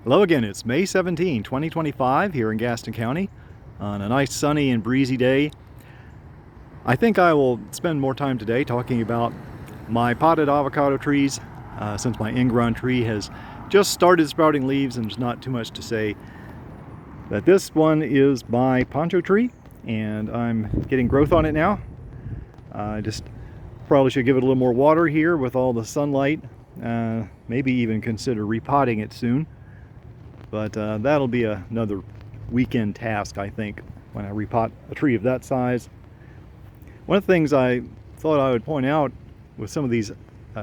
Hello again, it's May 17, 2025 here in Gaston County on a nice sunny and breezy day. I think I will spend more time today talking about my potted avocado trees since my in-ground tree has just started sprouting leaves and there's not too much to say. But this one is my poncho tree and I'm getting growth on it now. I just probably should give it a little more water here with all the sunlight. Maybe even consider repotting it soon. But that'll be another weekend task, I think, when I repot a tree of that size. One of the things I thought I would point out with some of these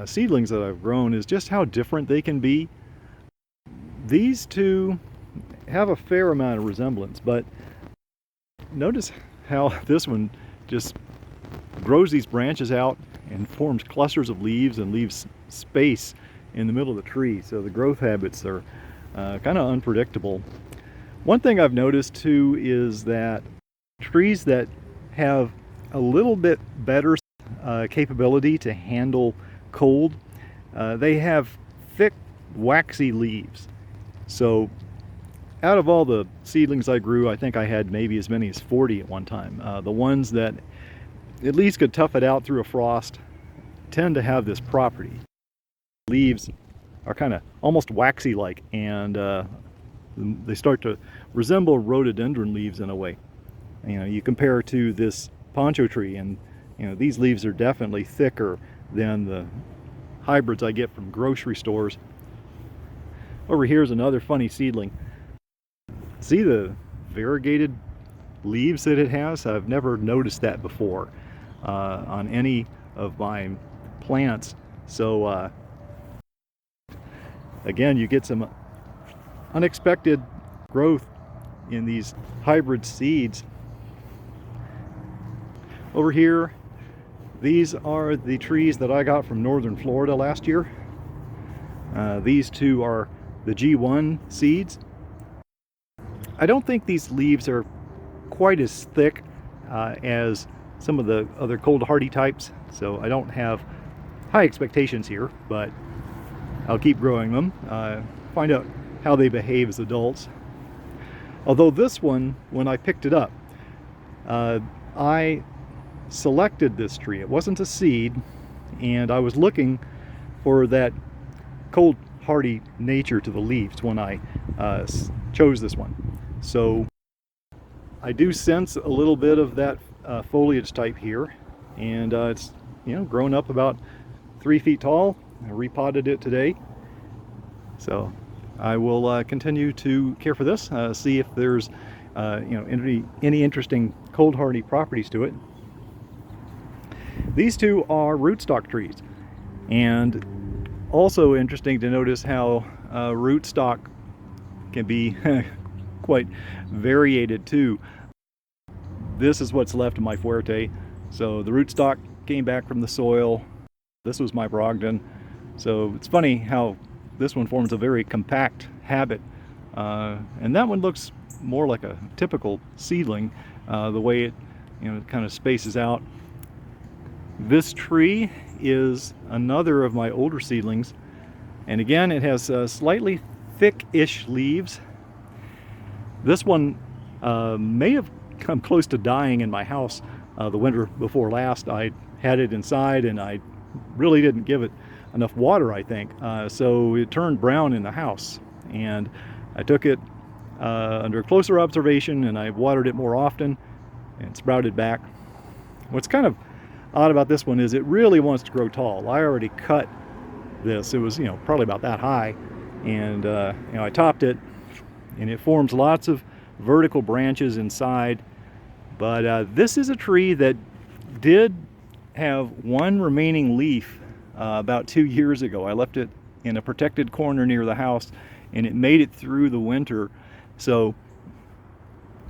seedlings that I've grown is just how different they can be. These two have a fair amount of resemblance, but notice how this one just grows these branches out and forms clusters of leaves and leaves space in the middle of the tree. So the growth habits are kind of unpredictable. One thing I've noticed too is that trees that have a little bit better capability to handle cold, they have thick, waxy leaves. So out of all the seedlings I grew, I think I had maybe as many as 40 at one time. The ones that at least could tough it out through a frost tend to have this property. Leaves are kind of almost waxy like, and they start to resemble rhododendron leaves in a way. You compare to this poncho tree, and these leaves are definitely thicker than the hybrids I get from grocery stores. Over here is another funny seedling. See the variegated leaves that it has? I've never noticed that before on any of my plants. So again, you get some unexpected growth in these hybrid seeds. Over here, these are the trees that I got from northern Florida last year. These two are the G1 seeds. I don't think these leaves are quite as thick as some of the other cold hardy types, so I don't have high expectations here, but I'll keep growing them, find out how they behave as adults. Although this one, when I picked it up, I selected this tree. It wasn't a seed, and I was looking for that cold hardy nature to the leaves when I chose this one. So I do sense a little bit of that foliage type here, and it's grown up about 3 feet tall. I repotted it today, so I will continue to care for this, see if there's any interesting cold hardy properties to it. These two are rootstock trees, and also interesting to notice how rootstock can be quite variated too. This is what's left of my Fuerte, so the rootstock came back from the soil. This was my Brogdon. So it's funny how this one forms a very compact habit, and that one looks more like a typical seedling, the way it kind of spaces out. This tree is another of my older seedlings, and again it has slightly thick-ish leaves. This one may have come close to dying in my house the winter before last. I had it inside and I really didn't give it enough water, I think, so it turned brown in the house, and I took it under closer observation and I watered it more often and sprouted back. What's kind of odd about this one is it really wants to grow tall. I already cut this. It was probably about that high, and I topped it, and it forms lots of vertical branches inside. But this is a tree that did have one remaining leaf about 2 years ago. I left it in a protected corner near the house, and it made it through the winter. So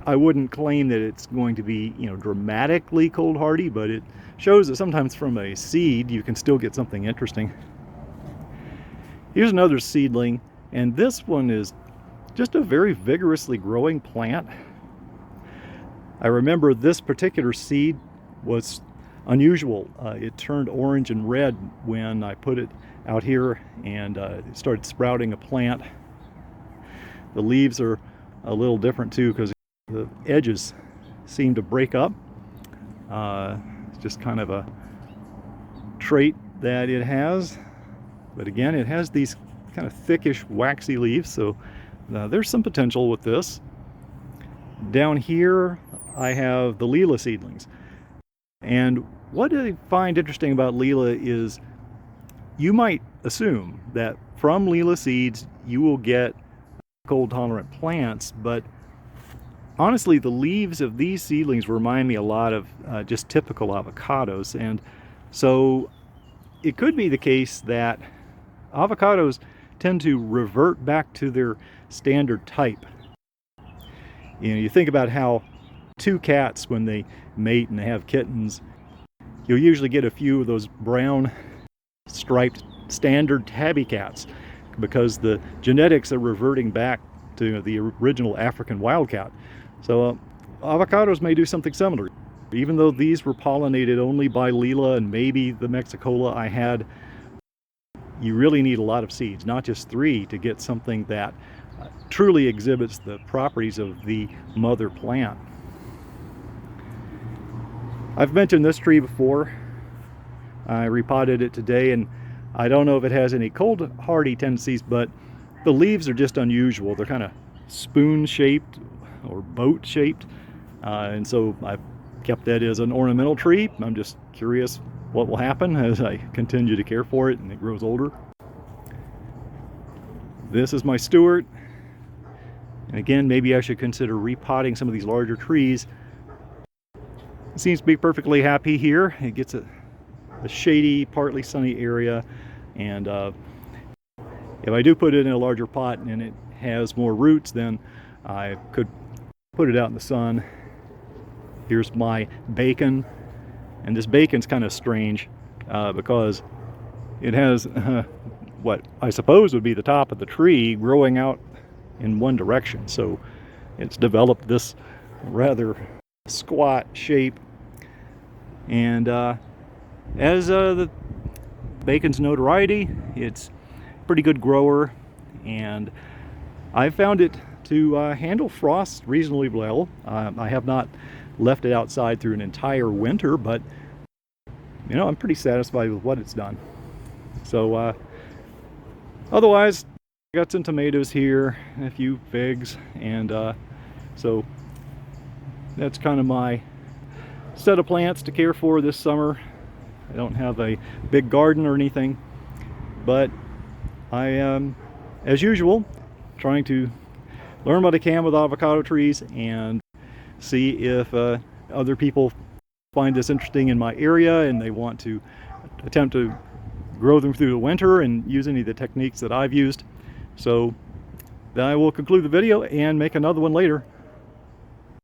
I wouldn't claim that it's going to be dramatically cold hardy, but it shows that sometimes from a seed you can still get something interesting. Here's another seedling, and this one is just a very vigorously growing plant. I remember this particular seed was unusual. It turned orange and red when I put it out here, and it started sprouting a plant. The leaves are a little different too because the edges seem to break up. It's just kind of a trait that it has. But again, it has these kind of thickish, waxy leaves, so there's some potential with this. Down here, I have the Lila seedlings. And what I find interesting about Lila is you might assume that from Lila seeds you will get cold-tolerant plants, but honestly, the leaves of these seedlings remind me a lot of just typical avocados, and so it could be the case that avocados tend to revert back to their standard type. You know, you think about how two cats, when they mate and they have kittens, you'll usually get a few of those brown striped standard tabby cats because the genetics are reverting back to the original African wildcat. So avocados may do something similar. Even though these were pollinated only by Lila and maybe the Mexicola I had, you really need a lot of seeds, not just 3, to get something that truly exhibits the properties of the mother plant. I've mentioned this tree before. I repotted it today, and I don't know if it has any cold hardy tendencies, but the leaves are just unusual. They're kind of spoon shaped or boat shaped, and so I've kept that as an ornamental tree. I'm just curious what will happen as I continue to care for it and it grows older. This is my Stewart, and again, maybe I should consider repotting some of these larger trees. It seems to be perfectly happy here. It gets a shady, partly sunny area, and if I do put it in a larger pot and it has more roots, then I could put it out in the sun. Here's my bacon, and this bacon's kind of strange because it has what I suppose would be the top of the tree growing out in one direction, so it's developed this rather squat shape. And as the bacon's notoriety, it's a pretty good grower, and I've found it to handle frost reasonably well. I have not left it outside through an entire winter, but you know, I'm pretty satisfied with what it's done. So otherwise, I got some tomatoes here, and a few figs, and so that's kind of my set of plants to care for this summer. I don't have a big garden or anything, but I am, as usual, trying to learn what I can with avocado trees and see if other people find this interesting in my area and they want to attempt to grow them through the winter and use any of the techniques that I've used. So I will conclude the video and make another one later.